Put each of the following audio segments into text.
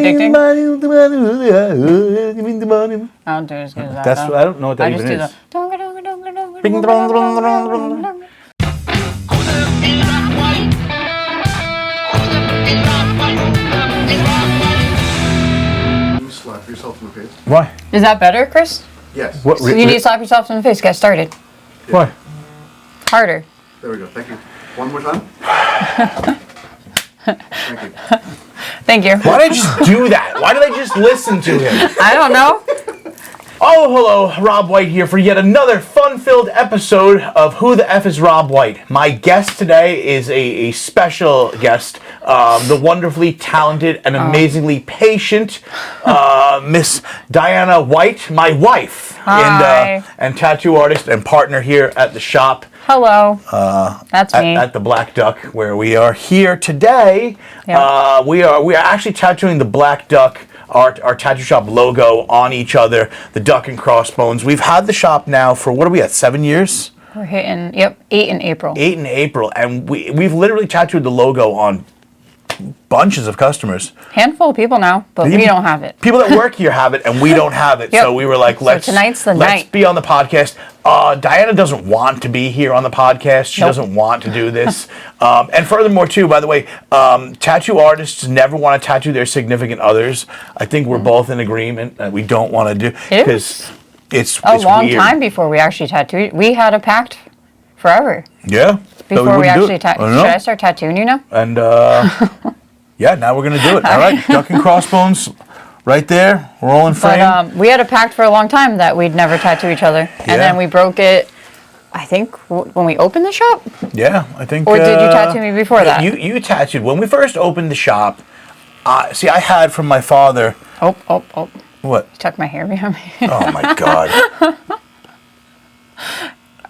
addicting? I don't do as good as that. That's I don't know what that even is. Bing, dong, dong, dong, dong, dong. You slap yourself in the face. Why? Is that better, Chris? Yes. What? So you need to slap yourself in the face. Get started. Why? Harder. There we go. Thank you. One more time. Thank you. Thank you. Why did I just do that? Why did I just listen to him? I don't know. Oh, hello, Rob White here for yet another fun-filled episode of Who the F is Rob White. My guest today is a special guest, the wonderfully talented and amazingly patient Miss Dianna White, my wife, Hi. and tattoo artist and partner here at the shop. Hello. That's me. At the Black Duck, where we are here today. Yeah. We are actually tattooing the Black Duck, our tattoo shop logo on each other, the duck and crossbones. We've had the shop now for, what are we at, 7 years? We're hitting, 8 in April. 8 in April, and we've literally tattooed the logo on bunches of customers. Handful of people now, but we don't have it. People that work here have it, and we don't have it. Yep. So we were like, let's tonight's the let's night. be on the podcast. Dianna doesn't want to be here on the podcast. She Nope. doesn't want to do this. And furthermore, too, by the way, tattoo artists never want to tattoo their significant others. I think we're both in agreement that we don't want to do because it's a long weird. time before we actually tattooed. We had a pact forever Yeah. before we actually tattooed. Should I start tattooing you now? And yeah, now we're gonna do it. All right, duck and crossbones, right there. We're all in frame. But we had a pact for a long time that we'd never tattoo each other, and then we broke it. I think when we opened the shop. Yeah, I think. Or did you tattoo me before that? You tattooed when we first opened the shop. See, I had from my father. Oh! What? You tucked my hair behind me. Oh my God!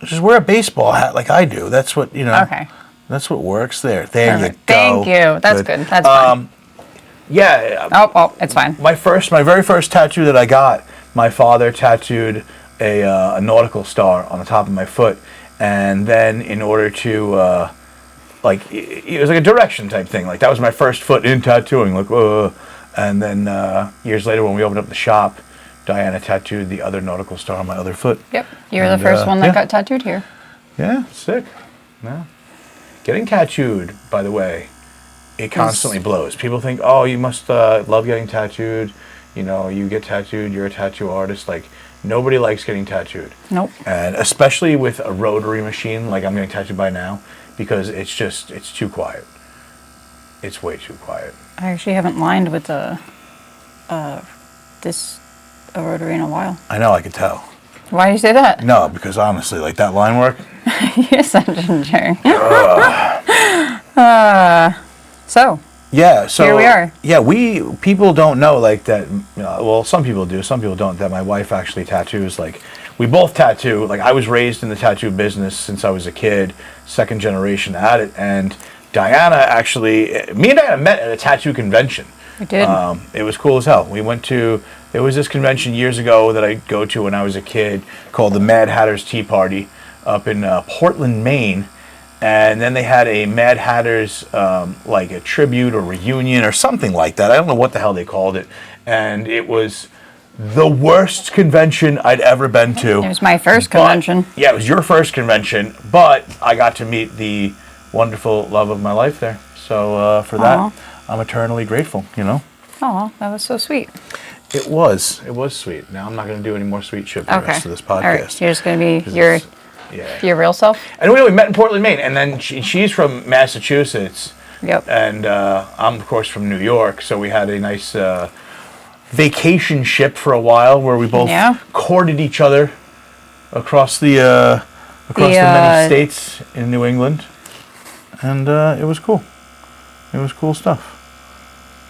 Just wear a baseball hat like I do. That's what you know. Okay. That's what works there. There Perfect. you go. Thank you. That's good. That's fine. Yeah. Oh, it's fine. My very first tattoo that I got, my father tattooed a nautical star on the top of my foot, and then in order to it was like a direction type thing. Like that was my first foot in tattooing. Like, and then years later when we opened up the shop, Dianna tattooed the other nautical star on my other foot. Yep. You were the first one that got tattooed here. Yeah, sick. Yeah. Getting tattooed, by the way, it constantly blows. People think, oh, you must love getting tattooed. You know, you get tattooed, you're a tattoo artist. Like, nobody likes getting tattooed. Nope. And especially with a rotary machine, like I'm getting tattooed by now, because it's too quiet. It's way too quiet. I actually haven't lined with a rotary in a while. I know, I could tell. Why do you say that? No, because honestly, like that line work. You're such a jerk. So. Yeah, so here we are. Yeah, people don't know like that. Well, some people do, some people don't. That my wife actually tattoos. Like we both tattoo. Like I was raised in the tattoo business since I was a kid, second generation at it. And Dianna actually, me and Dianna met at a tattoo convention. We did. It was cool as hell. We went to. There was this convention years ago that I go to when I was a kid called the Mad Hatter's Tea Party up in Portland, Maine. And then they had a Mad Hatter's, like a tribute or reunion or something like that. I don't know what the hell they called it. And it was the worst convention I'd ever been to. It was my first convention. Yeah, it was your first convention. But I got to meet the wonderful love of my life there. So for that, I'm eternally grateful, you know. Oh, that was so sweet. It was sweet. Now I'm not going to do any more sweet shit for the rest of this podcast. All right, you're just going to be your real self? And we met in Portland, Maine, and then she's from Massachusetts. Yep. And I'm, of course, from New York, so we had a nice vacation ship for a while where we both courted each other across the many states in New England. And it was cool. It was cool stuff.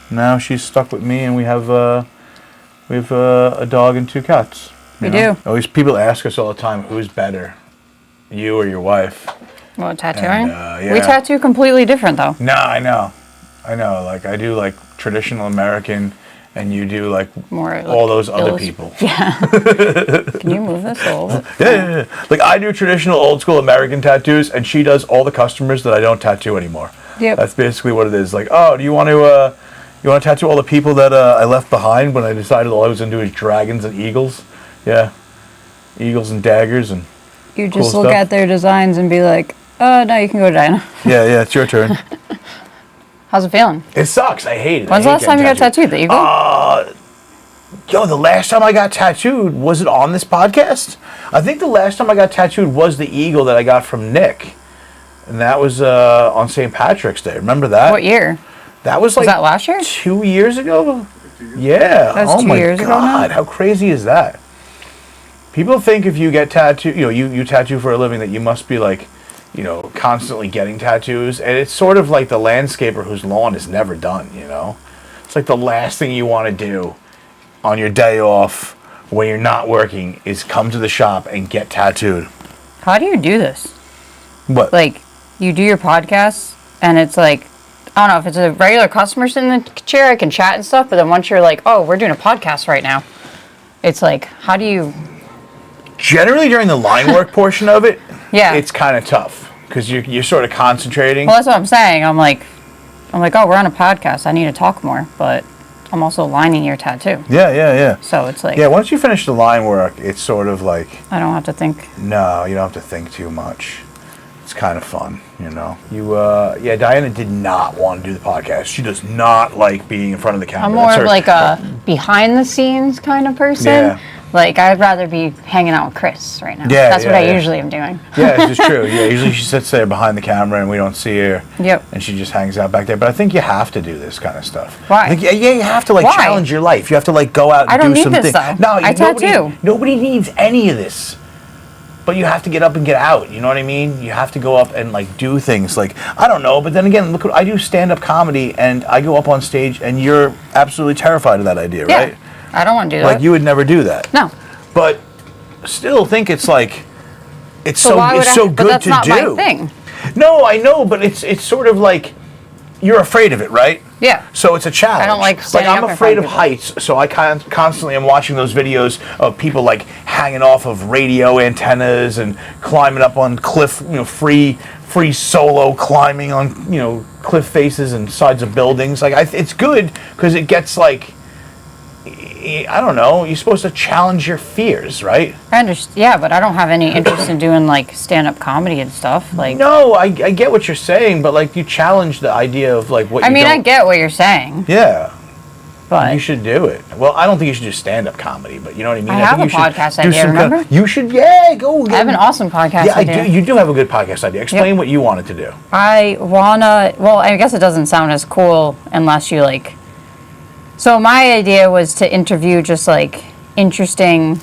Now she's stuck with me, and we have a dog and 2 cats. We do. Always people ask us all the time, who's better, you or your wife? What, tattooing? And, we tattoo completely different, though. No, I know. Like I do like traditional American, and you do like more like all those other people. Yeah. Can you move this a little bit? Yeah. Like I do traditional old school American tattoos, and she does all the customers that I don't tattoo anymore. Yep. That's basically what it is. Like, oh, do you want to You want to tattoo all the people that I left behind when I decided all I was going to do is dragons and eagles? Yeah. Eagles and daggers and You just cool look stuff. at their designs and be like, oh, no, you can go to Dianna. Yeah, it's your turn. How's it feeling? It sucks. I hate it. When's the last time you got tattooed? The eagle? Yo, the last time I got tattooed, was it on this podcast? I think the last time I got tattooed was the eagle that I got from Nick. And that was on St. Patrick's Day. Remember that? What year? That was Was that last year? 2 years ago? Yeah. That was oh 2 my years ago now? God, how crazy is that? People think if you get tattooed, you tattoo for a living that you must be like, constantly getting tattoos. And it's sort of like the landscaper whose lawn is never done, It's like the last thing you want to do on your day off when you're not working is come to the shop and get tattooed. How do you do this? What? Like, you do your podcast, and it's like, I don't know, if it's a regular customer sitting in the chair, I can chat and stuff, but then once you're like, oh, we're doing a podcast right now, it's like, how do you... Generally during the line work portion of it, Yeah. it's kind of tough because you're sort of concentrating. Well, that's what I'm saying. I'm like, oh, we're on a podcast. I need to talk more, but I'm also lining your tattoo. Yeah. So it's like, Yeah, once you finish the line work, it's sort of like, I don't have to think. no, you don't have to think too much. It's kind of fun, Dianna did not want to do the podcast. She does not like being in front of the camera. I'm more of like a behind the scenes kind of person. Yeah. Like, I'd rather be hanging out with Chris right now. Yeah, That's what yeah, I yeah. usually am doing. Yeah, it's true. Yeah, usually she sits there behind the camera and we don't see her. Yep. And she just hangs out back there. But I think you have to do this kind of stuff. Why? I think, you have to Why? challenge your life. You have to go out and I don't do need something. this, though. No, I tattoo. Nobody needs any of this. But you have to get up and get out. You know what I mean? You have to go up and do things. I don't know. But then again, look, I do stand-up comedy and I go up on stage and you're absolutely terrified of that idea, Yeah. right? I don't want to do that. You would never do that. No. But still think it's it's So why would so but good that's to not do. my thing. No, I know, but it's sort of like you're afraid of it, right? Yeah. So it's a challenge. I don't like standing I'm up in afraid front of of people. heights, so I constantly am watching those videos of people hanging off of radio antennas and climbing up on cliff, free solo climbing on cliff faces and sides of buildings. It's good because it gets I don't know. You're supposed to challenge your fears, right? I understand. Yeah, but I don't have any interest in doing stand-up comedy and stuff. No, I get what you're saying, but you challenge the idea of what. I mean, I don't- get what you're saying, Yeah, but you should do it. Well, I don't think you should do stand-up comedy, but you know what I mean. I have think a you should podcast do idea, some kind of- remember? you should, go. I have an awesome podcast Yeah, idea. I do. You do have a good podcast idea. Explain what you wanted to do. I guess it doesn't sound as cool unless you So my idea was to interview just interesting,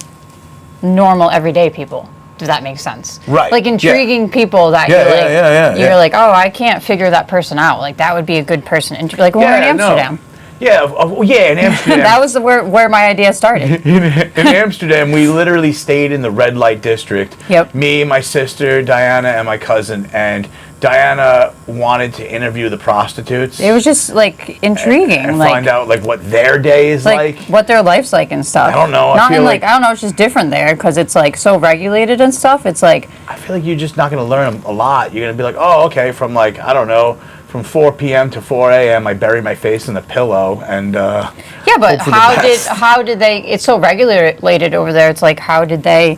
normal, everyday people. Does that make sense? Right, intriguing people that you're like, oh, I can't figure that person out. That would be a good person. When we're in Amsterdam. No. Yeah, in Amsterdam. That was where my idea started. In Amsterdam, we literally stayed in the red light district. Yep. Me, my sister, Dianna, and my cousin. And Dianna wanted to interview the prostitutes. It was just intriguing, and find out what their day is like. What their life's like and stuff. I don't know. I don't know. It's just different there because it's so regulated and stuff. It's I feel like you're just not going to learn a lot. You're going to be oh, okay, from I don't know, from 4 p.m. to 4 a.m. I bury my face in the pillow and yeah, but hope for the best. how did they? It's so regulated over there. It's how did they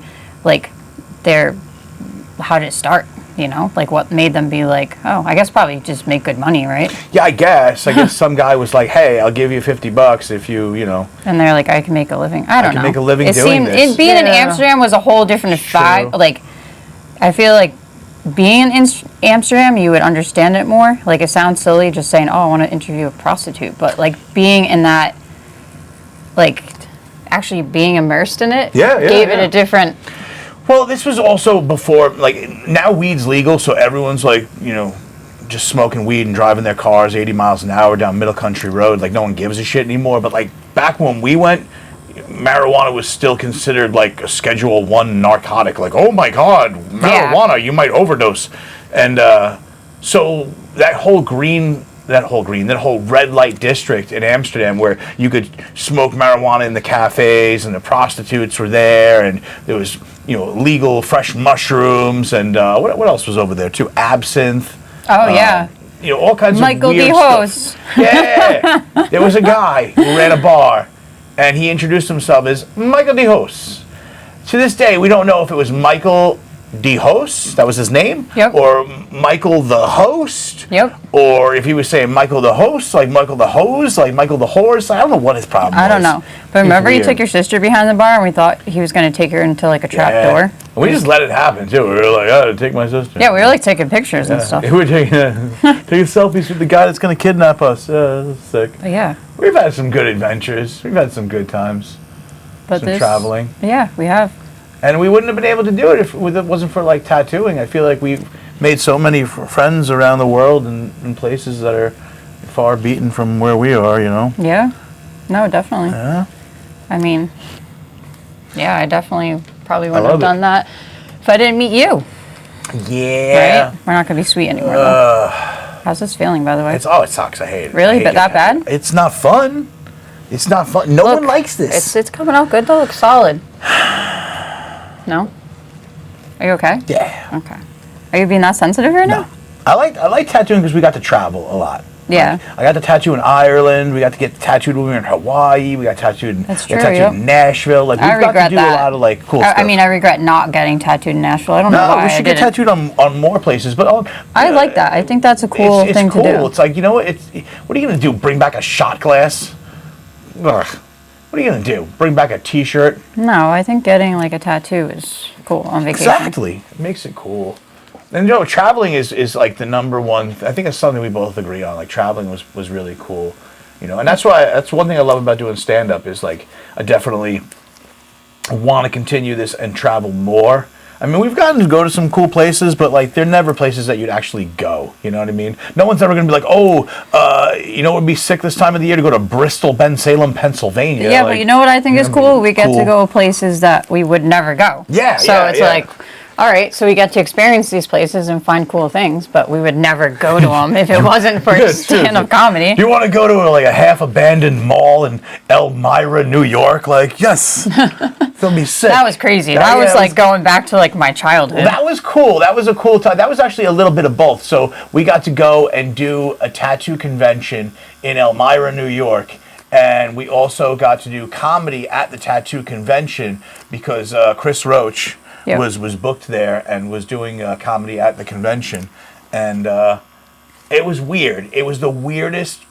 how did it start? What made them be oh, I guess probably just make good money, right? Yeah, I guess some guy was hey, I'll give you $50 if you And they're I can make a living. I don't know. can make a living doing this. Being in Yeah. Amsterdam was a whole different True. vibe. I feel being in Amsterdam, you would understand it more. It sounds silly just saying, oh, I want to interview a prostitute. But being in that, actually being immersed in it, gave it a different... Well, this was also before, now weed's legal, so everyone's just smoking weed and driving their cars 80 miles an hour down Middle Country Road. No one gives a shit anymore. But back when we went, marijuana was still considered a Schedule 1 narcotic. Oh my God, marijuana, you might overdose. And so that whole red light district in Amsterdam where you could smoke marijuana in the cafes and the prostitutes were there and there was legal fresh mushrooms and what else was over there too? Absinthe. Oh, yeah. all kinds Michael of weird D. Host. stuff. Yeah, there was a guy who ran a bar, and he introduced himself as Michael D. Host. To this day, we don't know if it was Michael D. Host, that was his name, Yep. or Michael the Host, Yep. or if he was saying Michael the Host, like Michael the Hose, like Michael the Horse. I don't know what his problem was. I don't know. But remember you weird. took your sister behind the bar and we thought he was going to take her into like a trap door? And we just let it happen too. We were like, I gotta take my sister. Yeah, we were like taking pictures and stuff. We were taking selfies with the guy that's gonna kidnap us. That's sick. But yeah. We've had some good adventures. We've had some good times. But Some traveling. Yeah, we have. And we wouldn't have been able to do it if it wasn't for like tattooing. I feel like we've made so many friends around the world and in places that are far beaten from where we are, Yeah. No, definitely. Yeah. I mean, yeah, I definitely probably wouldn't love have done that if I didn't meet you. Yeah. Right? We're not going to be sweet anymore, though. How's this feeling, by the way? It sucks. I hate it. Really? I hate But that bad? It's not fun. It's not fun. No one likes this. It's coming out good, though. Looks solid. No? Are you okay? Yeah. Okay. Are you being that sensitive right now? No. I like tattooing because we got to travel a lot. Yeah. I got to tattoo in Ireland. We got to get tattooed when we were in Hawaii. We got tattooed in, That's true, got tattooed yep. in Nashville. Like we've I got regret to do that. a lot of like cool stuff. I mean, I regret not getting tattooed in Nashville. I don't know no, why we should get tattooed on more places. But I like that. I think that's a cool it's thing cool. to do. It's like what are you gonna do? Bring back a shot glass? Ugh. What are you gonna do? Bring back a T-shirt? No, I think getting like a tattoo is cool on vacation. Exactly. It makes it cool. And traveling is like the number one. I think it's something we both agree on. Like traveling was really cool, And that's one thing I love about doing stand up is like I definitely want to continue this and travel more. I mean, we've gotten to go to some cool places, but like they're never places that you'd actually go. You know what I mean? No one's ever gonna be like, it would be sick this time of the year to go to Bristol, Bensalem, Pennsylvania. Yeah, like, but you know what I think is cool? We get to go places that we would never go. Yeah, So it's like, all right, so we get to experience these places and find cool things, but we would never go to them if it wasn't for stand-up comedy. You want to go to like a half-abandoned mall in Elmira, New York? Like, yes, it'll be sick. That was crazy. That was like going back to like my childhood. That was cool. That was a cool time. That was actually a little bit of both. So we got to go and do a tattoo convention in Elmira, New York. And we also got to do comedy at the tattoo convention because Chris Roach was booked there and was doing comedy at the convention. And it was weird. It was the weirdest,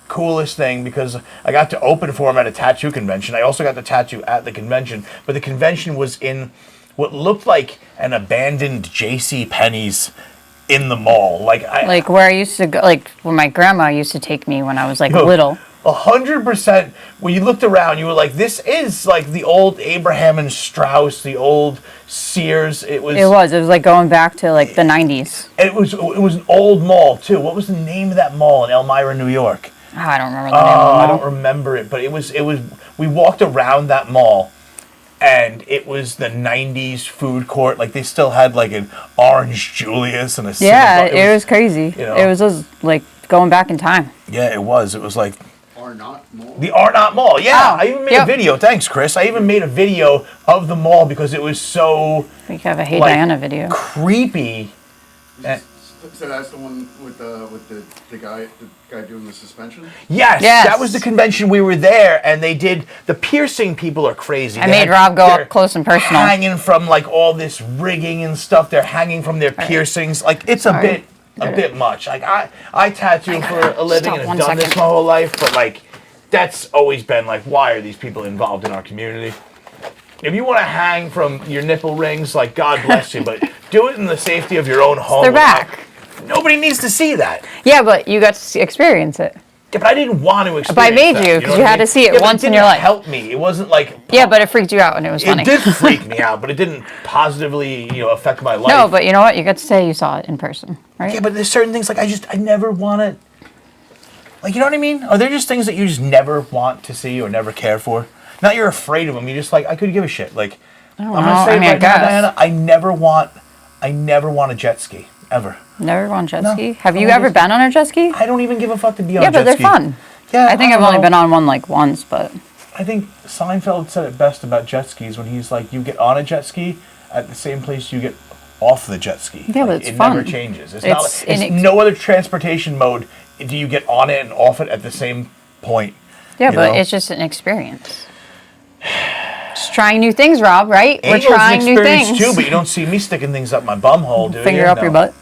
coolest thing because I got to open for him at a tattoo convention. I also got to tattoo at the convention. But the convention was in what looked like an abandoned J.C. Penney's in the mall. Like where I used to go, like when my grandma used to take me when I was like little. 100%. When you looked around, you were like, "This is like the old Abraham and Strauss, the old Sears." It was like going back to like the 90s. It was an old mall too. What was the name of that mall in Elmira, New York? I don't remember the name of the mall. I don't remember it, but it was. We walked around that mall, and it was the 90s food court. Like they still had like an Orange Julius and a it was crazy. It was just like going back in time. Yeah, it was. It was like. Mall. The Arnott Mall, yeah. Oh, I even made a video. Thanks, Chris. I even made a video of the mall because it was so. We have a Hey Dianna video. Creepy. So that's the one with the guy doing the suspension? Yes, that was the convention. We were there, and they did the piercing. People are crazy. I made Rob go up close and personal. Hanging from like all this rigging and stuff. They're hanging from their piercings. Like it's a bit much. Like I tattoo for a living and have done this my whole life, but like that's always been like, why are these people involved in our community? If you want to hang from your nipple rings, like God bless you, but do it in the safety of your own home. They're back. Nobody needs to see that. Yeah, but you got to experience it. Yeah, but I didn't want to experience But I made that, you because you had to see it once in your life. It didn't help me. It wasn't like. Yeah, but it freaked you out and it was funny. It did freak me out, but it didn't positively, affect my life. No, but you know what? You got to say you saw it in person, right? Yeah, but there's certain things like I never want to. Like, you know what I mean? Are there just things that you just never want to see or never care for? Not you're afraid of them. You're just like, I could give a shit. Like, I'm gonna say right now, Diana, I never want a jet ski ever. Never on jet ski? Have you ever been on a jet ski? I don't even give a fuck to be on a jet ski. Yeah, but they're fun. Yeah, I think I've only been on one like once, but. I think Seinfeld said it best about jet skis when he's like, you get on a jet ski at the same place you get off the jet ski. Yeah, but it's fun. It never changes. It's no other transportation mode. Do you get on it and off it at the same point? Yeah, but it's just an experience. Just trying new things, Rob, right? We're trying new things. Too, but you don't see me sticking things up my bum hole, do you? Finger up your butt.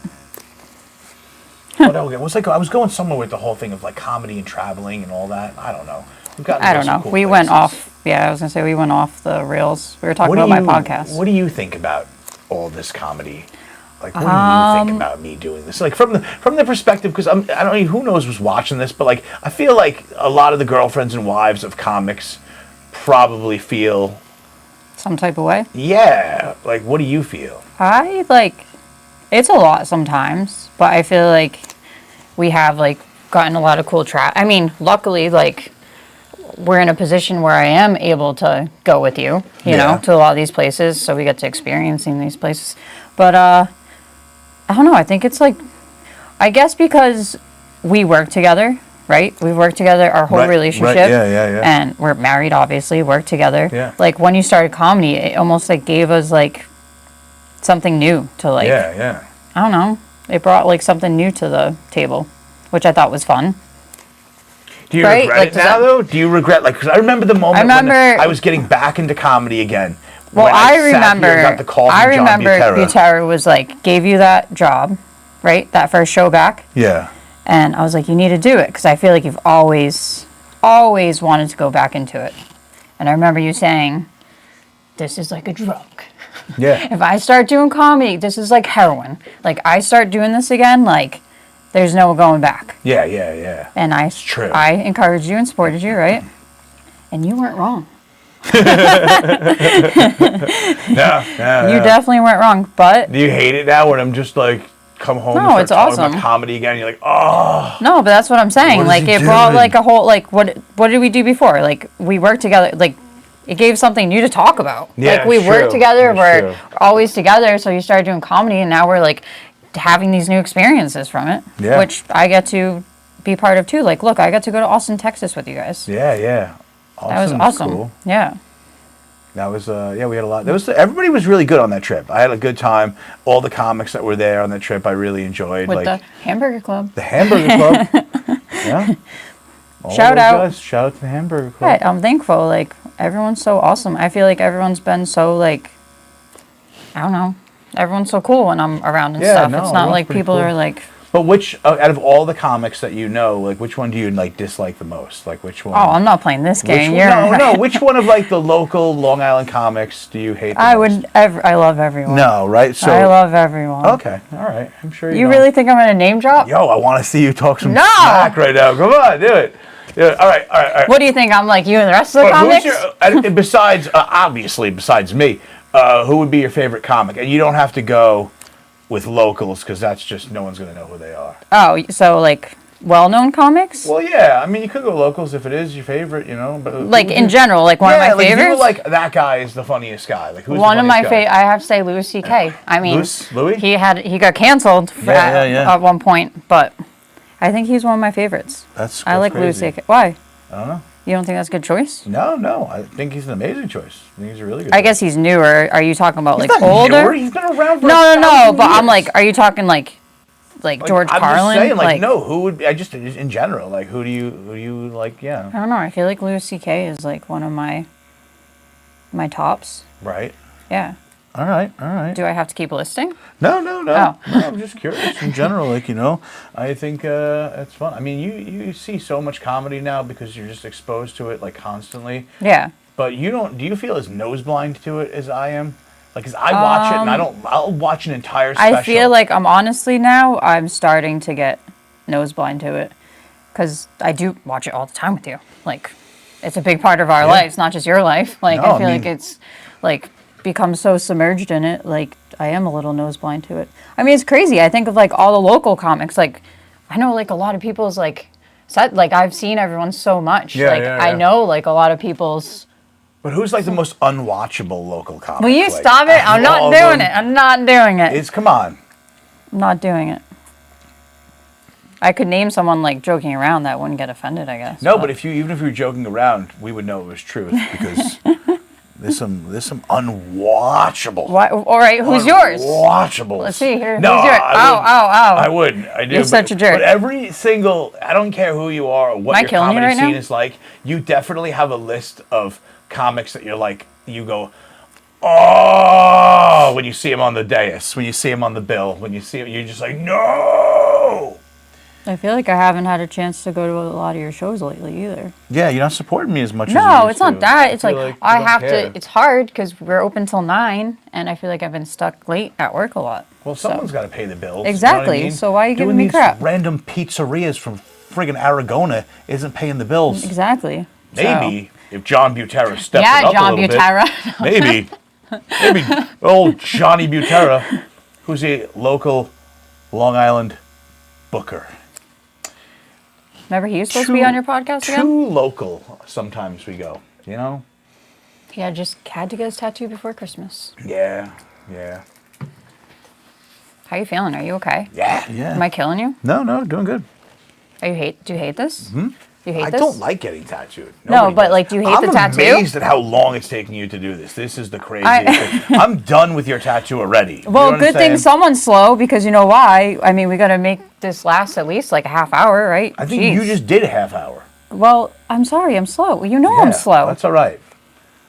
What else? It was like I was going somewhere with the whole thing of like comedy and traveling and all that. I don't know. I don't know. We went off. Yeah, I was gonna say we went off the rails. We were talking about my podcast. What do you think about all this comedy? Like, what do you think about me doing this? Like from the perspective, because I don't know who knows who's watching this, but like I feel like a lot of the girlfriends and wives of comics probably feel some type of way. Yeah. Like, what do you feel? It's a lot sometimes, but I feel like we have like gotten a lot of cool I mean, luckily, like we're in a position where I am able to go with you, you know, to a lot of these places, so we get to experiencing these places. But I don't know. I think it's like, I guess because we work together, right? We've worked together our whole relationship. Right. Yeah. And we're married, obviously, work together. Yeah. Like when you started comedy, it almost like gave us like something new to like. Yeah. I don't know. It brought like something new to the table, which I thought was fun. Do you regret it now, though? Do you regret, like, because I remember the moment when I was getting back into comedy again. Well, I remember Butera was like, gave you that job, right? That first show back. Yeah. And I was like, you need to do it, because I feel like you've always wanted to go back into it. And I remember you saying, this is like a drug. Yeah. If I start doing comedy, this is like heroin. Like, I start doing this again, like, there's no going back. Yeah. And it's true. I encouraged you and supported you, right? And you weren't wrong. No. You definitely weren't wrong, but... Do you hate it now when I'm just like, come home and start talking about comedy again? You're like, oh. No, but that's what I'm saying. Like, it brought like a whole, like, what did we do before? Like, we worked together, like, it gave something new to talk about. Yeah, like, we worked together, we're always together, so you started doing comedy, and now we're, like, having these new experiences from it, which I get to be part of, too. Like, look, I got to go to Austin, Texas with you guys. Yeah. That was awesome. Cool. Yeah. That was, we had a lot. Everybody was really good on that trip. I had a good time. All the comics that were there on the trip, I really enjoyed. With the Hamburger Club. The Hamburger Club. Yeah. Shout out to the Hamburger Club. Yeah, I'm thankful. Like, everyone's so awesome. I feel like everyone's been so, like, I don't know. Everyone's so cool when I'm around and stuff. It's not like people are like... But which, out of all the comics that you know, like, which one do you, like, dislike the most? Like, which one? Oh, I'm not playing this game. No. Which one of, like, the local Long Island comics do you hate the most? I love everyone. No, right? So I love everyone. Okay, all right. I'm sure you really think I'm going to name drop? Yo, I want to see you talk some smack right now. Come on, do it. All right. What do you think? I'm like you and the rest of the comics? Besides me, who would be your favorite comic? And you don't have to go with locals, because that's just, no one's going to know who they are. Oh, so like well-known comics? Well, yeah. I mean, you could go locals if it is your favorite, you know. But like in general, like one of my favorites? You were like, that guy is the funniest guy. Like, who's one of my favorite? I have to say Louis C.K. I mean, Louis? He got canceled at one point, but I think he's one of my favorites. That's I like crazy. Louis C.K. Why? I don't know. You don't think that's a good choice? No. I think he's an amazing choice. I think he's a really good I guess he's newer. Are you talking about he's like older? Newer. He's been around for No. But I'm like, are you talking like George Carlin? I'm just saying, like, no. Who would be? I just in general, like, who do you like? Yeah. I don't know. I feel like Louis C.K. is like one of my tops. Right. Yeah. All right. Do I have to keep listing? No. Oh. No, I'm just curious in general. Like, you know, I think it's fun. I mean, you see so much comedy now because you're just exposed to it like constantly. Yeah. But do you feel as noseblind to it as I am? Like, 'cause I watch it and I'll watch an entire special. I feel like I'm starting to get noseblind to it, because I do watch it all the time with you. Like, it's a big part of our lives, not just your life. Like, I feel like it's like become so submerged in it, like I am a little noseblind to it. I mean, it's crazy. I think of like all the local comics. Like, I know like a lot of people's like set. Like, I've seen everyone so much. I know like a lot of people's. But who's like the most unwatchable local comic? Will you stop it? I'm not doing it. I'm not doing it. Come on. I'm not doing it. I could name someone like joking around that wouldn't get offended, I guess. No, but even if you were joking around, we would know it was truth, because There's some unwatchable. Why? All right, who's yours? Unwatchables. Let's see here. No, who's yours? I wouldn't. I do. You're such a jerk. But every single, I don't care who you are or what Am I your killing you comedy right scene now? is like, you definitely have a list of comics that you're like, you go, oh, when you see him on the dais, when you see him on the bill, when you see him, you're just like, no. I feel like I haven't had a chance to go to a lot of your shows lately either. Yeah, you're not supporting me as much as you No, used it's not to. that. It's feel like you I don't have care. to. It's hard because we're open till 9, and I feel like I've been stuck late at work a lot. Well, someone's got to pay the bills. Exactly. You know what I mean? So why are you Doing giving me these crap? Random pizzerias from friggin' Aragona isn't paying the bills. Exactly. Maybe if John Butera stepped Yeah, it up John a little Butera. bit. Maybe old Johnny Butera, who's a local Long Island booker. Remember, he was supposed to be on your podcast again. Too local. Sometimes we go. You know. Yeah, just had to get his tattoo before Christmas. Yeah. How you feeling? Are you okay? Yeah. Am I killing you? No, doing good. Do you hate this? Do you hate I this? don't like getting tattooed. No, Nobody but, does. like, do you hate the tattoo? I'm amazed at how long it's taking you to do this. This is the craziest thing. I'm done with your tattoo already. Well, You know what good I'm thing saying? someone's slow, because you know why? I mean, we got to make this last at least like a half hour, right? I think Jeez. you just did a half hour. Well, I'm sorry, I'm slow. You know I'm Yeah, slow. That's all right.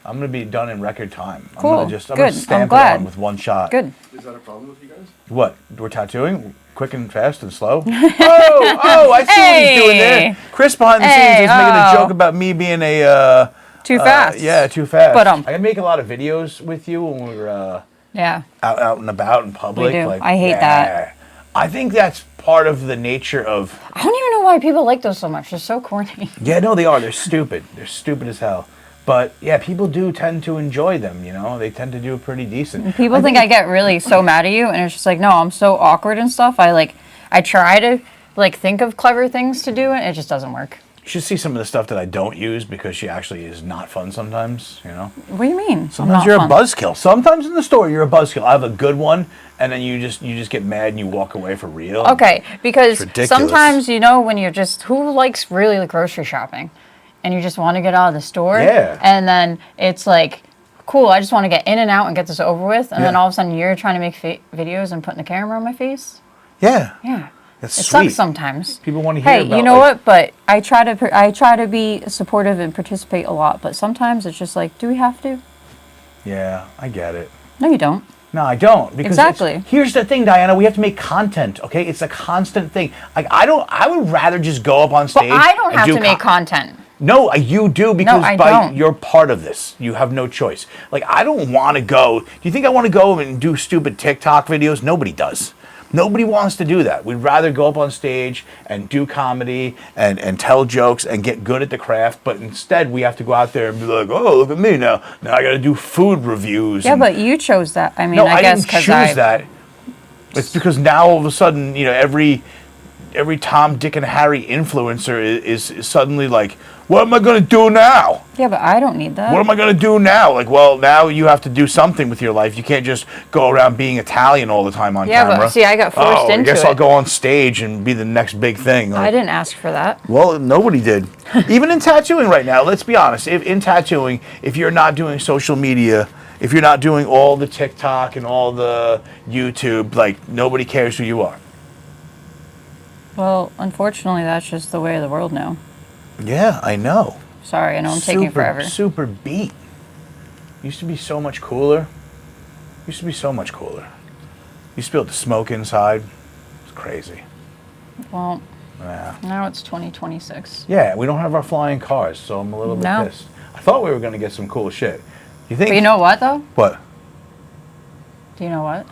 I'm going to be done in record time. Cool. I'm going to Good. stamp I'm glad. it on with one shot. Good. Is that a problem with you guys? What? We're tattooing? Quick and fast and slow? I see what he's doing there. Hey. Chris behind the scenes is making a joke about me being a... Too fast. Yeah, too fast. But, I can make a lot of videos with you when we're Yeah. out and about in public. We do. Like, I hate that. I think that's part of the nature of... I don't even know why people like those so much. They're so corny. Yeah, no, they are. They're stupid. They're stupid as hell. But, yeah, people do tend to enjoy them, you know? They tend to do pretty decent. People think I get really so mad at you, and it's just like, no, I'm so awkward and stuff. I try to think of clever things to do, and it just doesn't work. You should see some of the stuff that I don't use because she actually is not fun sometimes, you know? What do you mean? Sometimes you're a buzzkill. Sometimes in the store you're a buzzkill. I have a good one, and then you just get mad and you walk away for real. Okay, because ridiculous. sometimes, when you're just, who likes really grocery shopping? And you just want to get out of the store. Yeah. And then it's like, cool, I just want to get in and out and get this over with. And then Yeah. all of a sudden you're trying to make videos and putting the camera on my face. Yeah. Yeah. That's It sweet. sucks sometimes. People want to hear Hey, about you know what? But I try to be supportive and participate a lot. But sometimes it's just like, do we have to? Yeah, I get it. No, you don't. No, I don't. Because Exactly. Here's the thing, Diana. We have to make content, okay? It's a constant thing. Like, I would rather just go up on stage. But I don't and have do to make content. No, you do because I don't. you're part of this. You have no choice. Like, I don't want to go. Do you think I want to go and do stupid TikTok videos? Nobody does. Nobody wants to do that. We'd rather go up on stage and do comedy and tell jokes and get good at the craft. But instead, we have to go out there and be like, oh, look at me now. Now I got to do food reviews. Yeah, and, but you chose that. I mean, no, I guess didn't because choose that. It's because now all of a sudden, every Tom, Dick, and Harry influencer is suddenly like, what am I going to do now? Yeah, but I don't need that. What am I going to do now? Like, well, now you have to do something with your life. You can't just go around being Italian all the time on camera. Yeah, but see, I got forced into I guess it. I'll go on stage and be the next big thing. I didn't ask for that. Well, nobody did. Even in tattooing right now, let's be honest. In tattooing, if you're not doing social media, if you're not doing all the TikTok and all the YouTube, like, nobody cares who you are. Well, unfortunately, that's just the way of the world now. Yeah, I know. Sorry, I know I'm taking forever. Super beat. Used to be so much cooler. Used to be so much cooler. Used to be able to smoke inside. It's crazy. Well, Yeah. now it's 2026. Yeah, we don't have our flying cars, so I'm a little bit No. pissed. I thought we were going to get some cool shit. You think? But you know what, though? What? Do you know what?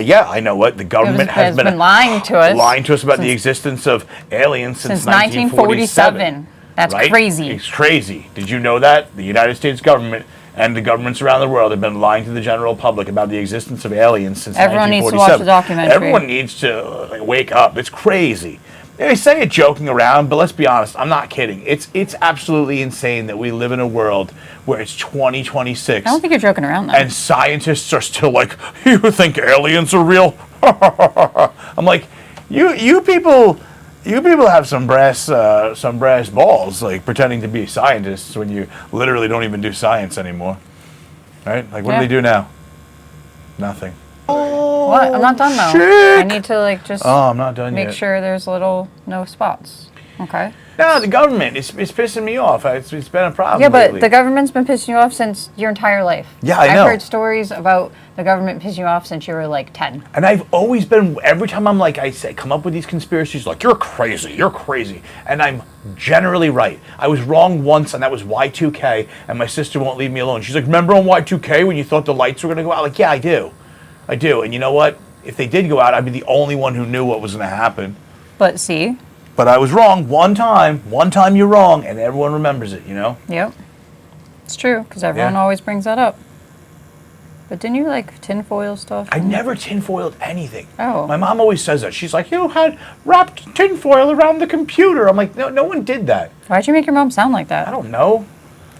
Yeah, I know what. The government has been lying to us. lying to us about the existence of aliens since 1947. That's right? crazy. It's crazy. Did you know that? The United States government and the governments around the world have been lying to the general public about the existence of aliens since Everyone needs to 1947. watch the documentary. Everyone needs to wake up. It's crazy. They say it joking around, but let's be honest. I'm not kidding. It's absolutely insane that we live in a world where it's 2026. I don't think you're joking around, though. And scientists are still like, you think aliens are real? I'm like, you people have some brass balls, like pretending to be scientists when you literally don't even do science anymore. Right? Like, what do they do now? Nothing. What? I'm not done though. Shit. I need to like just I'm not done make yet. sure there's no spots. Okay. No, the government. It's pissing me off. It's been a problem. Yeah, but lately. the government's been pissing you off since your entire life. Yeah, I know. I've heard stories about the government pissing you off since you were like 10. And I've always been, every time I'm like, I say, come up with these conspiracies, like, you're crazy. And I'm generally right. I was wrong once, and that was Y2K, and my sister won't leave me alone. She's like, remember on Y2K when you thought the lights were going to go out? Like, yeah, I do. And you know what? If they did go out, I'd be the only one who knew what was going to happen. But see? But I was wrong one time. One time you're wrong, and everyone remembers it, you know? Yep. It's true, because everyone always brings that up. But didn't you like tinfoil stuff? I never tinfoiled anything. Oh. My mom always says that. She's like, you had wrapped tinfoil around the computer. I'm like, no one did that. Why'd you make your mom sound like that? I don't know.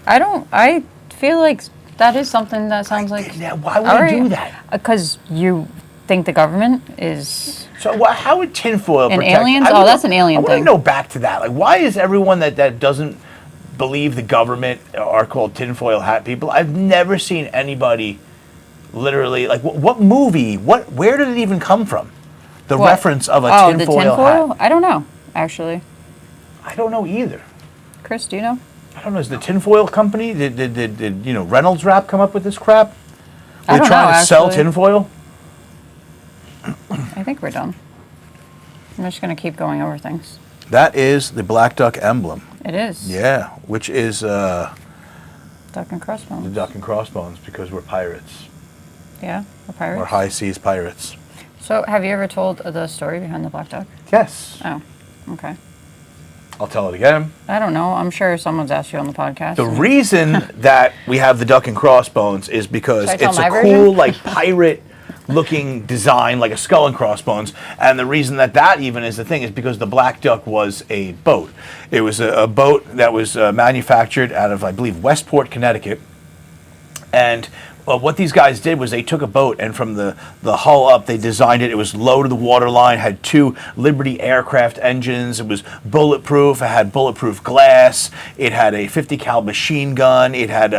I feel like that is something that sounds like... Why would I do that? Because you think the government is... So how would tinfoil And protect... aliens? Oh, that's an alien I want thing. to know back to that. Like, why is everyone that doesn't believe the government are called tinfoil hat people? I've never seen anybody literally... Like, what movie? Where did it even come from? The reference of a tinfoil hat. I don't know, actually. I don't know either. Chris, do you know? I don't know. Is the tinfoil company, did Reynolds Wrap come up with this crap? I don't know, trying to sell actually. tinfoil? I think we're done. I'm just going to keep going over things. That is the black duck emblem. It is. Yeah, which is Duck and the crossbones. duck and crossbones because we're pirates. Yeah, we're pirates. We're high seas pirates. So, have you ever told the story behind the black duck? Yes. Oh, okay. I'll tell it again. I don't know. I'm sure someone's asked you on the podcast. The reason that we have the duck and crossbones is because Should I tell it's a my cool, version? like, pirate-looking design, like a skull and crossbones. And the reason that even is the thing is because the black duck was a boat. It was a boat that was manufactured out of, I believe, Westport, Connecticut. And what these guys did was they took a boat, and from the hull up, they designed it. It was low to the waterline, had 2 Liberty aircraft engines. It was bulletproof. It had bulletproof glass. It had a 50 cal machine gun. It had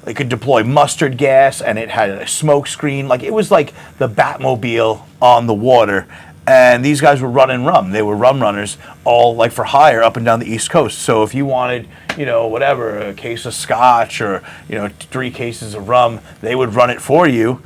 it could deploy mustard gas, and it had a smoke screen. Like, it was like the Batmobile on the water. And these guys were running rum. They were rum runners, all like for hire up and down the East Coast. So if you wanted, whatever, a case of scotch or, 3 cases of rum, they would run it for you.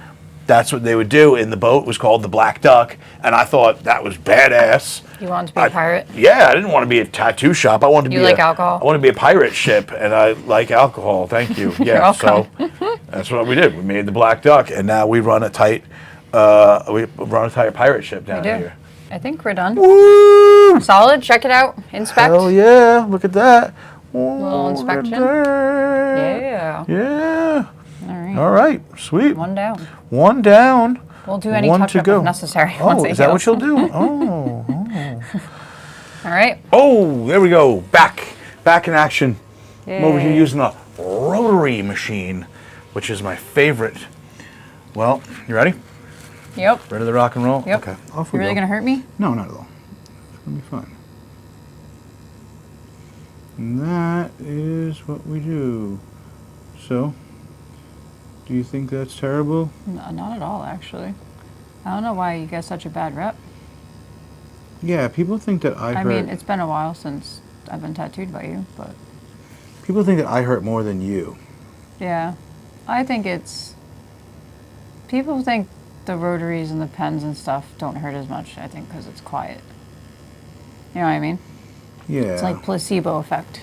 That's what they would do. And the boat was called the Black Duck. And I thought that was badass. You wanted to be a pirate? Yeah, I didn't want to be a tattoo shop. I wanted to You be like alcohol? I want to be a pirate ship, and I like alcohol. Thank you. Yeah, so that's what we did. We made the Black Duck, and now we run a tight pirate ship down here. I think we're done. Woo! Solid. Check it out. Inspect. Hell yeah! Look at that. Little inspection. Yeah. Yeah. Yeah. All right. Sweet. One down. One down. We'll do any One to touch-up go. if necessary. Oh, is that what you'll heals. do? Oh. All right. Oh, there we go. Back in action. I'm over here Yay. using a rotary machine, which is my favorite. Well, you ready? Yep. Ready to rock and roll? Yep. Okay. Off we You really go. gonna hurt me? No, not at all. It's gonna be fun. And that is what we do. So, do you think that's terrible? No, not at all, actually. I don't know why you get such a bad rep. Yeah, people think that I hurt. I mean, it's been a while since I've been tattooed by you, but People think that I hurt more than you. yeah, I think it's. People think the rotaries and the pens and stuff don't hurt as much. I think because it's quiet. You know what I mean? Yeah. It's like placebo effect.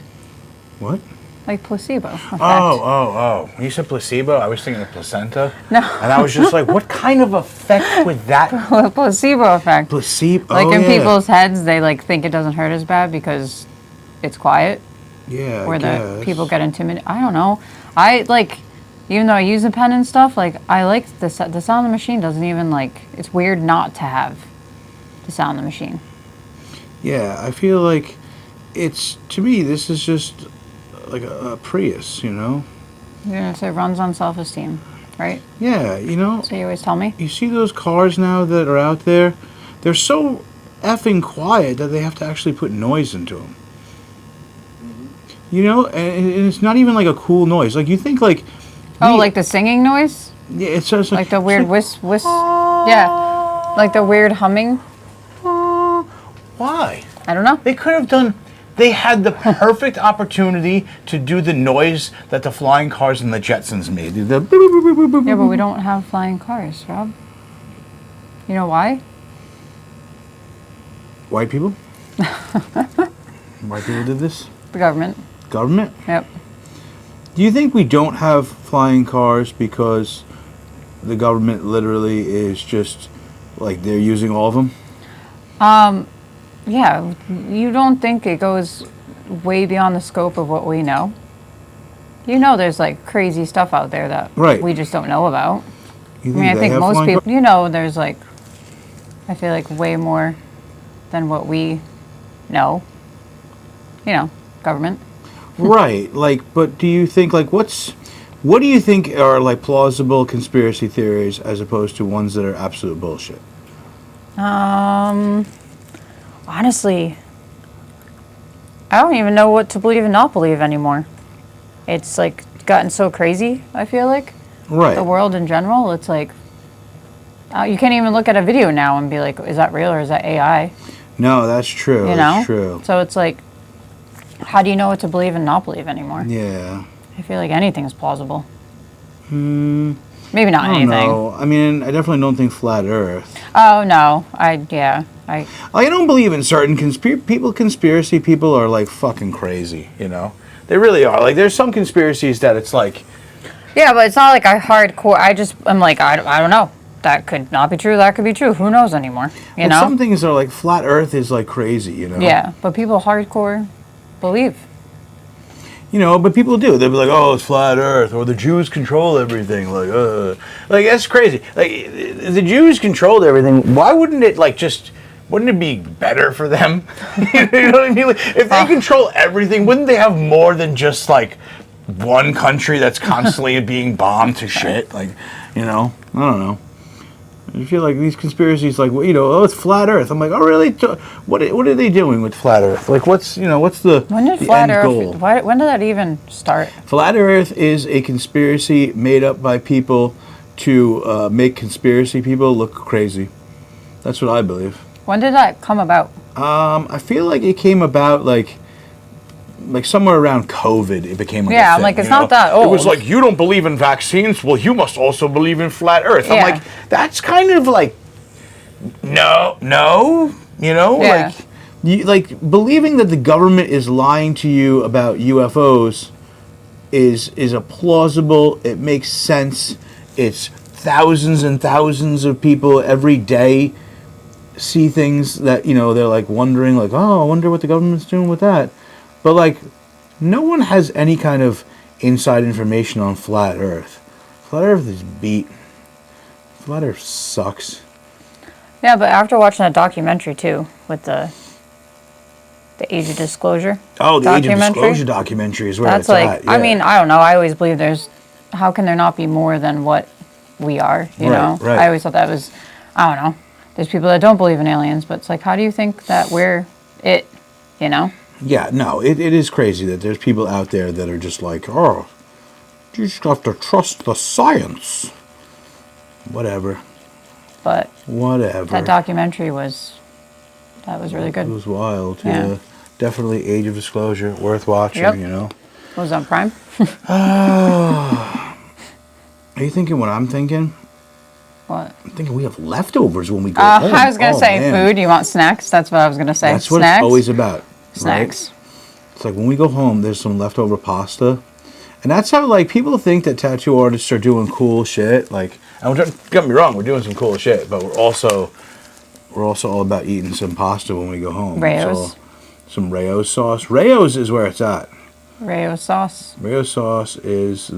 What? Like placebo effect. Oh. When you said placebo, I was thinking of placenta. No. And I was just like, what kind of effect would that... Placebo effect. Placebo? Like in people's heads, they like think it doesn't hurt as bad because it's quiet. Yeah, Where I the guess. people get intimidated. I don't know. I like, even though I use a pen and stuff, like I like the sound of the machine doesn't even like, it's weird not to have the sound of the machine. Yeah, I feel like it's, to me, this is just like a Prius, you know? Yeah, so it runs on self-esteem, right? Yeah, you know? So you always tell me? You see those cars now that are out there? They're so effing quiet that they have to actually put noise into them. You know? And it's not even like a cool noise. Like, you think like Oh, like the singing noise? Yeah, it's just Like the weird whisk. Yeah. Like the weird humming. Why? I don't know. They could have done. They had the perfect opportunity to do the noise that the flying cars and the Jetsons made. The boop, boop, boop, boop, boop, Yeah, but boop. we don't have flying cars, Rob. You know why? White people. White people did this. The government. Government. Yep. Do you think we don't have flying cars because the government literally is just like they're using all of them? Yeah, you don't think it goes way beyond the scope of what we know? You know there's like crazy stuff out there that Right. we just don't know about. You I mean, I they think have most flying people, cars? you know, there's like, I feel like way more than what we know. You know, government. Right. Like, but do you think like what do you think are like plausible conspiracy theories as opposed to ones that are absolute bullshit? Honestly, I don't even know what to believe and not believe anymore. It's like gotten so crazy, I feel like. Right. The world in general, it's like, you can't even look at a video now and be like, is that real or is that AI? No, that's true. You know? That's true. So it's like, how do you know what to believe and not believe anymore? Yeah. I feel like anything's plausible. Maybe not I don't anything. know. I mean, I definitely don't think flat Earth. Oh, no. I don't believe in certain conspiracy people are like fucking crazy, you know? They really are. Like, there's some conspiracies that it's like... Yeah, but it's not like I hardcore. I'm like, I don't know. That could not be true. That could be true. Who knows anymore? You know? Some things are like flat Earth is like crazy, you know? Yeah, but people hardcore believe. You know, but people do. They'll be like, oh, it's flat Earth, or the Jews control everything. Like that's crazy. Like, the Jews controlled everything. Why wouldn't it, like, just... Wouldn't it be better for them? You know what I mean? Like, if they control everything, wouldn't they have more than just, like, one country that's constantly being bombed to shit? Like, you know? I don't know. I feel like these conspiracies, like, you know, oh, it's flat Earth. I'm like, oh, really? What are they doing with flat Earth? Like, what's the When did the flat end Earth? goal? When did that even start? Flat Earth is a conspiracy made up by people to make conspiracy people look crazy. That's what I believe. When did that come about? I feel like it came about like somewhere around COVID. It became like a Yeah, I'm thing, like, it's you not know? that old. It was like, you don't believe in vaccines? Well, you must also believe in flat Earth. I'm Yeah. like, that's kind of like, no, you know, Yeah. like believing that the government is lying to you about UFOs is a plausible. It makes sense. It's thousands and thousands of people every day see things that, you know, they're like wondering, like, oh, I wonder what the government's doing with that. But like, no one has any kind of inside information on flat Earth. Flat Earth is beat. Flat Earth sucks. Yeah, but after watching that documentary too, with the Age of Disclosure. Oh, the Age of documentary, Disclosure documentary is where That's it's like, at. Yeah. I mean, I don't know. I always believe how can there not be more than what we are, you know? Right. I always thought that was, I don't know. There's people that don't believe in aliens, but it's like, how do you think that we're it, you know? Yeah, no, it is crazy that there's people out there that are just like, oh, you just have to trust the science. Whatever. But Whatever. that documentary was really good. It was wild. Yeah. Yeah. Definitely Age of Disclosure, worth watching, Yep. you know? Was it on Prime? Are you thinking what I'm thinking? What? I'm thinking we have leftovers when we go home. I was going to Oh, say man. food. You want snacks? That's what I was going to say. That's what snacks? it's always about. Snacks. Right? It's like when we go home, there's some leftover pasta. And that's how, like, people think that tattoo artists are doing cool shit. Like, and don't get me wrong, we're doing some cool shit, but we're also all about eating some pasta when we go home. Rayo's. So, some Rayo's sauce. Rayo's is where it's at. Rayo sauce. Rayo's sauce is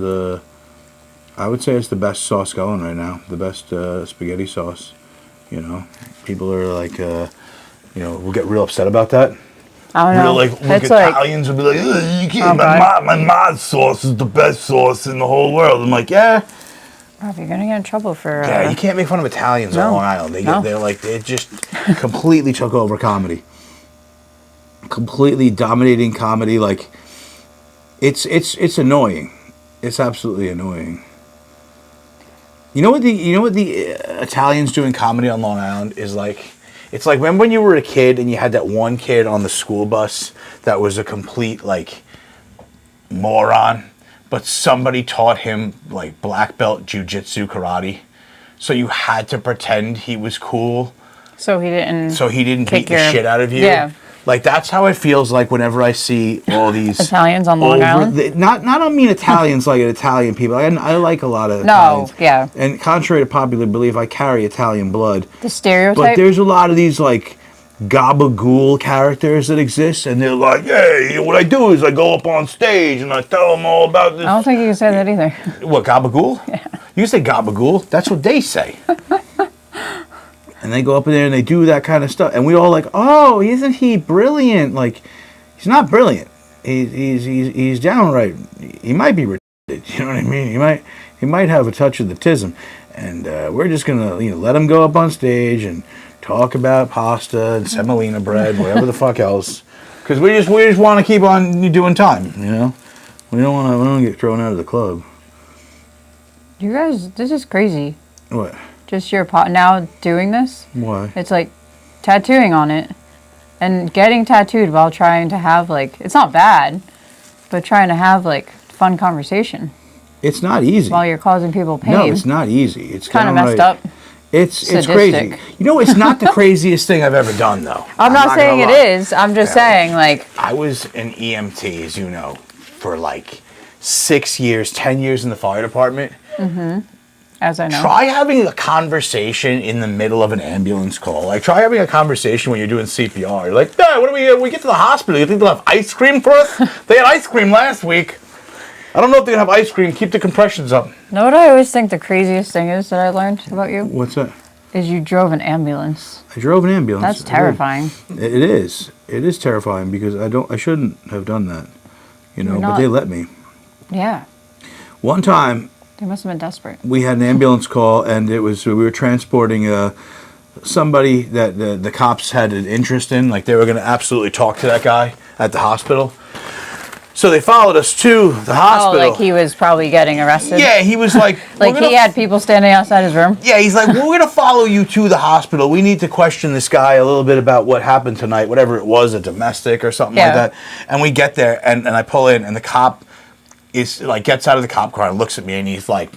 I would say it's the best sauce going right now. The best spaghetti sauce. You know, people are like, we'll get real upset about that. I don't know. Like It's like, Italians will be like, "Ugh, you can't. Okay. My mom's sauce is the best sauce in the whole world." I'm like, yeah, Rob, you're going to get in trouble for... yeah. You can't make fun of Italians on No. Long Island. No. They just completely took over comedy. Completely dominating comedy. Like, it's annoying. It's absolutely annoying. You know what the Italians do in comedy on Long Island is like. It's like remember when you were a kid and you had that one kid on the school bus that was a complete like moron, but somebody taught him like black belt jujitsu karate, so you had to pretend he was cool. So he didn't beat the shit out of you. Yeah. Like that's how it feels like whenever I see all these Italians on Long Island. Not I mean Italians like Italian people. I like a lot of Italians. Yeah. And contrary to popular belief, I carry Italian blood. The stereotype. But there's a lot of these like gabagool characters that exist, and they're like, hey, what I do is I go up on stage and I tell them all about this. I don't think you can say that either. What, gabagool? Yeah. You say gabagool. That's what they say. And they go up in there and they do that kind of stuff. And we all like, oh, isn't he brilliant? Like, he's not brilliant. He's downright. He might be retarded. You know what I mean? He might have a touch of the tism. And we're just gonna let him go up on stage and talk about pasta and semolina bread, whatever the fuck else. Because we just want to keep on doing time. We don't want to get thrown out of the club. You guys, this is crazy. What? Just your pot now doing this. Why? It's like tattooing on it and getting tattooed while trying to have like, it's not bad, but trying to have like fun conversation. It's not easy. While you're causing people pain. No, it's not easy. It's kind of messed up. It's crazy. It's not the craziest thing I've ever done though. I'm not saying it is. I'm just saying like. I was an EMT, as you know, for like 6 years, 10 years in the fire department. Mm-hmm. As I know. Try having a conversation in the middle of an ambulance call. Like, try having a conversation when you're doing CPR. You're like, Dad, what do we get to the hospital? You think they'll have ice cream for us? They had ice cream last week. I don't know if they're going to have ice cream. Keep the compressions up. Know what I always think the craziest thing is that I learned about you? What's that? Is you drove an ambulance. I drove an ambulance. That's terrifying. It is. It is terrifying because I shouldn't have done that. But they let me. Yeah. One time, they must have been desperate. We had an ambulance call, and we were transporting somebody that the cops had an interest in. Like, they were going to absolutely talk to that guy at the hospital. So they followed us to the hospital. Oh, like he was probably getting arrested? Yeah, he was like... like he had people standing outside his room? Yeah, he's like, we're going to follow you to the hospital. We need to question this guy a little bit about what happened tonight, whatever it was, a domestic or something like that. And we get there, and I pull in, and the cop is like gets out of the cop car and looks at me, and he's like,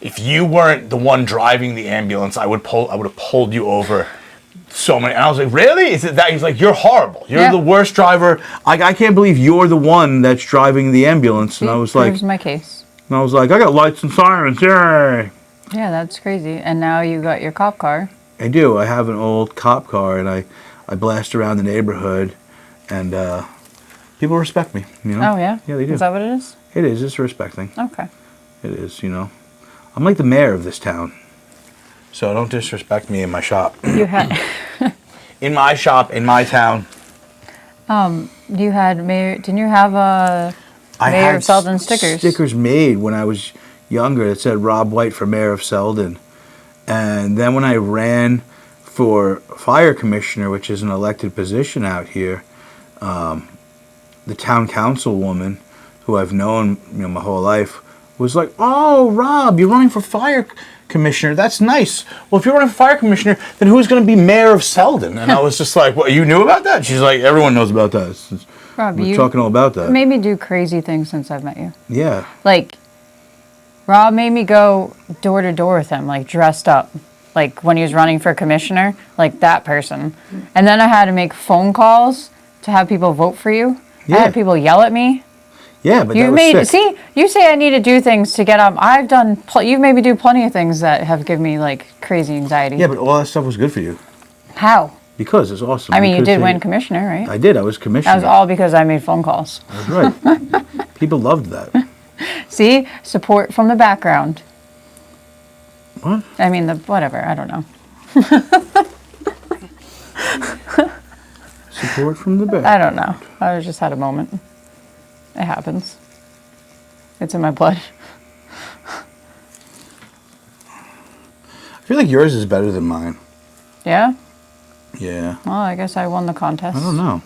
if you weren't the one driving the ambulance, I would have pulled you over so many. And I was like, really? Is it that? He's like, you're horrible. You're the worst driver. I can't believe you're the one that's driving the ambulance. And I was like, here's my case. And I was like, I got lights and sirens. Yay. Yeah, that's crazy. And now you got your cop car. I do. I have an old cop car, and I blast around the neighborhood, and people respect me. Oh, yeah? Yeah, they do. Is that what it is? It is. It's a respect thing. Okay. It is, I'm like the mayor of this town. So don't disrespect me in my shop. You had... in my shop, in my town. You had Mayor... Didn't you have Mayor of Selden stickers? Stickers made when I was younger that said Rob White for Mayor of Selden. And then when I ran for fire commissioner, which is an elected position out here, the town councilwoman, who I've known my whole life, was like, oh, Rob, you're running for fire commissioner. That's nice. Well, if you're running for fire commissioner, then who's going to be mayor of Selden? And I was just like, what, you knew about that? She's like, everyone knows about that. Rob, we're talking all about that. Made me do crazy things since I've met you. Yeah. Like, Rob made me go door to door with him, like dressed up. Like when he was running for commissioner, like that person. And then I had to make phone calls to have people vote for you. Yeah. I had people yell at me. Yeah, but that was sick. See, you say I need to do things to get up. I've done. You've made me do plenty of things that have given me like crazy anxiety. Yeah, but all that stuff was good for you. How? Because it's awesome. I mean, you did win commissioner, right? I did. I was commissioner. That was all because I made phone calls. That's right. People loved that. See, support from the background. What? I mean, whatever. I don't know. Support from the background. I don't know. I just had a moment. It happens. It's in my blood. I feel like yours is better than mine. Yeah? Yeah. Well, I guess I won the contest. I don't know.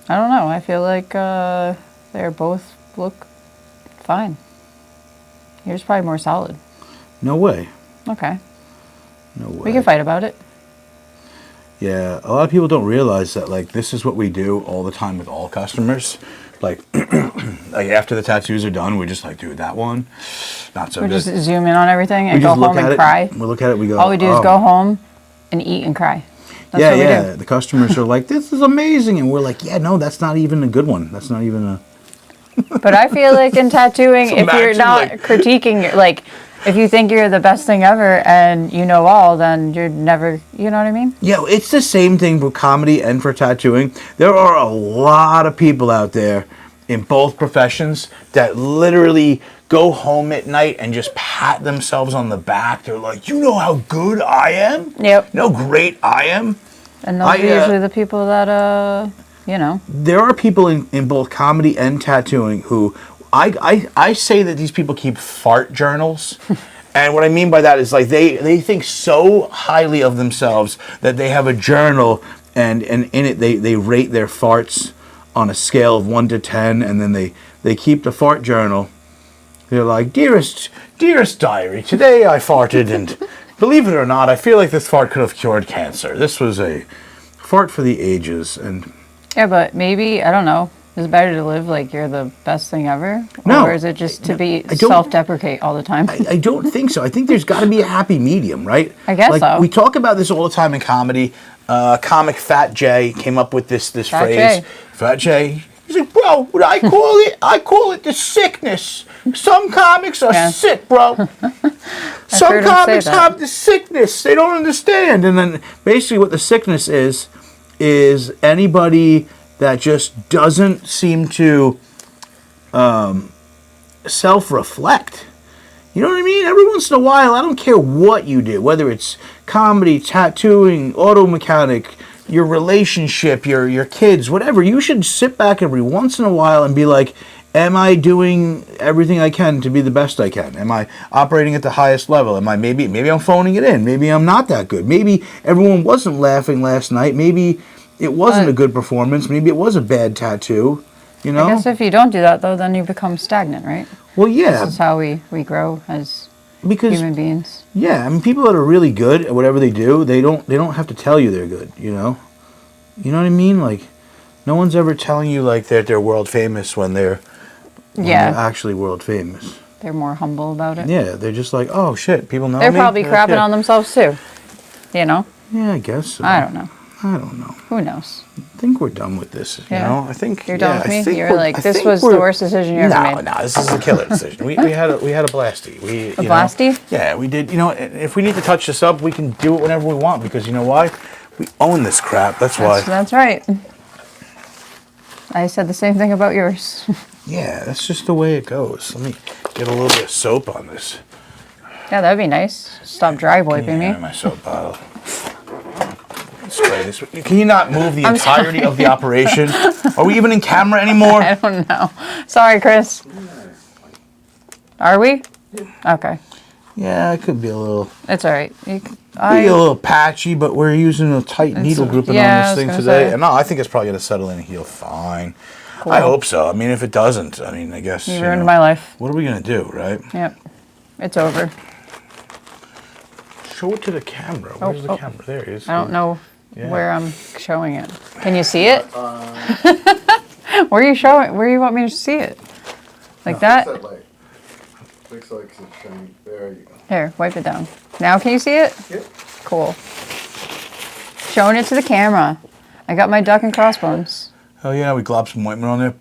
I feel like they're both look fine. Yours probably more solid. No way. Okay. No way. We can fight about it. Yeah, a lot of people don't realize that, like, this is what we do all the time with all customers. Like, like after the tattoos are done, we're just like, dude, that one, not so We good. just zoom in on everything and We go just look home at and it. cry. We look at it. We go. All we do is go home and eat and cry. That's what we do. The customers are like, this is amazing, and we're like, yeah, no, that's not even a good one. That's not even a. But I feel like in tattooing, So if you're imagine, not like- critiquing, like, if you think you're the best thing ever and you know all, then you're never, you know what I mean? Yeah, it's the same thing for comedy and for tattooing. There are a lot of people out there in both professions that literally go home at night and just pat themselves on the back. They're like, you know how good I am? Yep. You know how great I am? And those are usually the people that, you know. There are people in both comedy and tattooing who I say that these people keep fart journals. And what I mean by that is, like, they think so highly of themselves that they have a journal, and in it they rate their farts on a scale of 1 to 10, and then they keep the fart journal. They're like, dearest diary, today I farted, and believe it or not, I feel like this fart could have cured cancer. This was a fart for the ages. And Yeah, but maybe, I don't know, is it better to live like you're the best thing ever? No. Or is it just to be I don't- self-deprecate all the time? I don't think so. I think there's got to be a happy medium, right? I guess like, so. We talk about this all the time in comedy. Comic Fat Jay came up with this Fat phrase. Jay. Fat Jay. He's like, bro, what I call it? I call it the sickness. Some comics are Yeah. sick, bro. Some heard him say comics that. have the sickness. They don't understand. And then basically what the sickness is anybody that just doesn't seem to self-reflect. You know what I mean? Every once in a while, I don't care what you do, whether it's comedy, tattooing, auto mechanic, your relationship, your kids, whatever. You should sit back every once in a while and be like, am I doing everything I can to be the best I can? Am I operating at the highest level? Am I maybe I'm phoning it in? Maybe I'm not that good. Maybe everyone wasn't laughing last night. Maybe it wasn't a good performance. Maybe it was a bad tattoo. You know? I guess if you don't do that, though, then you become stagnant, right? Well, yeah, This is how we grow as because human beings. yeah, I mean, people that are really good at whatever they do, they don't have to tell you they're good. You know what I mean? Like, no one's ever telling you like they're world famous when they're actually world famous. They're more humble about it. Yeah, they're just like, oh shit, people know They're me. probably Like, crapping yeah. on themselves too. You know? Yeah, I guess so. I don't know. I don't know. Who knows? I think we're done with this. You Yeah. know, I think You're done yeah, with I me? think You're we're- like, I this think was we're- the worst decision you ever made. No, this is a killer decision. We had a blasty. We A blasty? Yeah, we did. You know, if we need to touch this up, we can do it whenever we want because you know why? We own this crap. That's why. That's right. I said the same thing about yours. Yeah, that's just the way it goes. Let me get a little bit of soap on this. Yeah, that'd be nice. Stop dry wiping me. My soap bottle. Spray this. Can you not move the I'm entirety sorry. of the operation? Are we even in camera anymore? I don't know. Sorry, Chris. Are we? Okay. Yeah, it could be a little. It's all right. Be a little patchy, but we're using a tight needle grouping yeah, I on was this thing gonna today. say. And no, I think it's probably going to settle in and heal fine. Cool. I hope so. I mean, if it doesn't, I mean, I guess. You ruined my life. What are we going to do, right? Yep. It's over. Show it to the camera. Where's the camera? There it is. I don't know Yeah. where I'm showing it. Can you see it? Where are you showing? Where do you want me to see it? Like that? Fix that light. Looks like it's shining. There you go. Here, wipe it down. Now can you see it? Yep. Cool. Showing it to the camera. I got my duck and crossbones. Oh yeah, we glopped some ointment on there.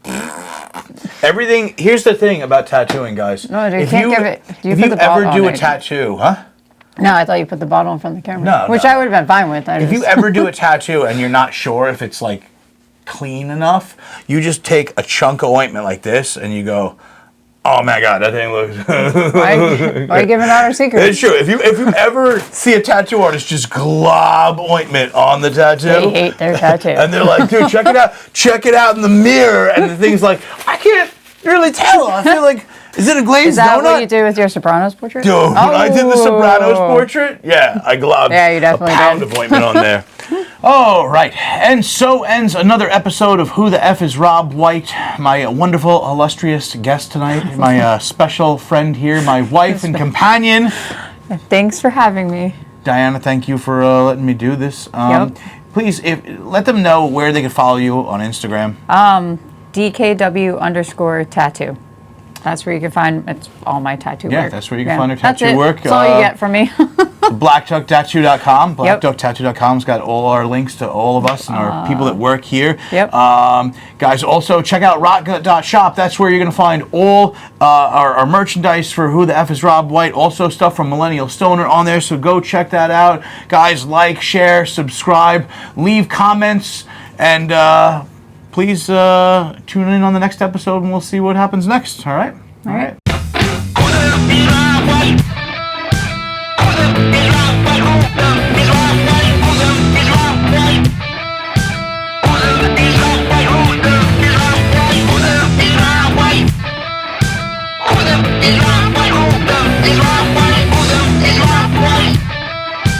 Everything. Here's the thing about tattooing, guys. No, you If can't give it. You If put you the ever bottle do on a it. tattoo, huh? No, I thought you put the bottle in front of the camera. No, Which no. I would have been fine with. If you ever do a tattoo and you're not sure if it's like clean enough, you just take a chunk of ointment like this and you go, "Oh my god, that thing looks." why are you giving out our secrets? It's true. If you ever see a tattoo artist just glob ointment on the tattoo, They hate their tattoo. and they're like, "Dude, check it out in the mirror," and the thing's like, "I can't really tell. I feel like." Is it a glazed Is that donut? what you do with your Sopranos portrait? Dude, I did the Sopranos Oh. portrait. Yeah, I globbed Yeah, you definitely a pound did. of ointment on there. All right, and so ends another episode of Who the F is Rob White, my wonderful, illustrious guest tonight, my special friend here, my wife and companion, Thanks for having me. Dianna, thank you for letting me do this. Yep. Please, let them know where they can follow you on Instagram. DKW_tattoo. That's where you can find all my tattoo work. Yeah, that's where you can find her tattoo That's it. work. That's all you get from me. BlackDuckTattoo.com. Yep. BlackDuckTattoo.com's got all our links to all of us and our people that work here. Yep. Guys, also check out rotgut.shop. That's where you're going to find all our merchandise for Who the F is Rob White. Also stuff from Millennial Stoner on there, so go check that out. Guys, like, share, subscribe, leave comments, and please tune in on the next episode and we'll see what happens next. All right? All right. Who the